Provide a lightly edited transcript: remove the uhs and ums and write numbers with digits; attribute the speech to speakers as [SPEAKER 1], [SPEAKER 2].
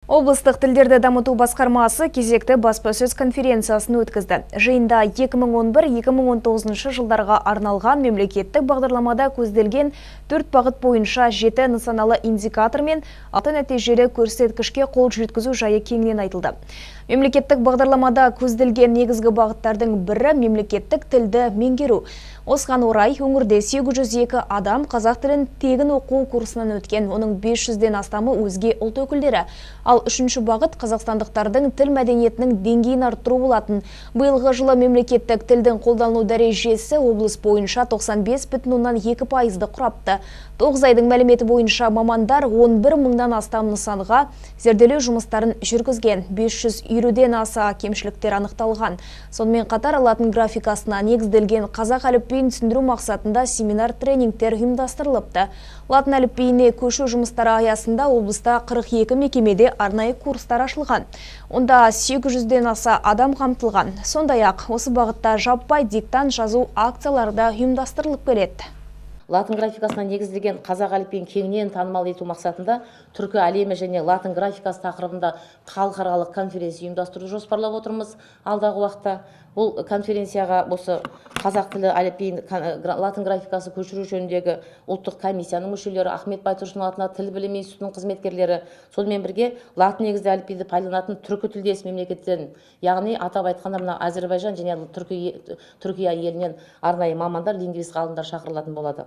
[SPEAKER 1] Облыстық тілдерді дамыту басқармасы кезекті баспасөз конференциясын өткізді. Жиында 2011-2019 жылдарға арналған мемлекеттік бағдарламада көзделген 4 бағыт бойынша 7 нысаналы индикатор мен 6 нәтижелі көрсеткішке қол жеткізу жайы кеңінен айтылды. Мемлекеттік бағдарламада көзделген негізгі бағыттардың бірі мемлекеттік тілді меңгеру. Осыған орай өңірде 802 адам қазақ тілін тегін оқу курсынан өткен, оның 500-ден астамы өзге ұлт өкілдері. Ал үшінші бағыт қазақстандықтардың тіл мәдениетінің деңгейін арттыру болатын. Биылғы жылы мемлекеттік тілдің қолданылу дәрежесі облыс бойынша 95,2%-ды құрапты. 9 айдың мәліметі бойынша мамандар 11 мыңнан астам нысанға зерделеу жұмыстарын жүргізген. 550-ден аса кемшіліктер анықталған. Сонымен қатар латын графикасына негізделген қазақ әліпбиін түсіндіру мақсатында семинар-тренингтер ұйымдастырылыпты. Латын әліпбиіне көшу жұмыстары аясында облыста 42 мекемеде арнайы курстар ашылған. Онда 800-ден аса адам қамтылған. Сондай-ақ осы бағытта жаппай диктант жазу акцияларда ұйымдастырылып келеді.
[SPEAKER 2] Латын графикасына негізделген қазақ әліпбиін кеңінен танымал ету мақсатында түркі әлемі және латын графикасы тақырыбында халықаралық конференция ұйымдастыруды жоспарлап отырмыз алдағы уақытта. Бұл конференцияға осы қазақ тілі әліпбиін латын графикасы көшіру жөніндегі ұлттық комиссияның мүшелері, Ахмет Байтұрсынов атындағы тіл білімі институтының қызметкерлері, сонымен бірге латын негізді әліпбиді пайдаланатын түркі тілдес мемлекеттерін, яғни атап айтқанда мына Әзербайжан және Түркия елінен арнайы мамандар, лингвист ғалымдар шақырылатын болады.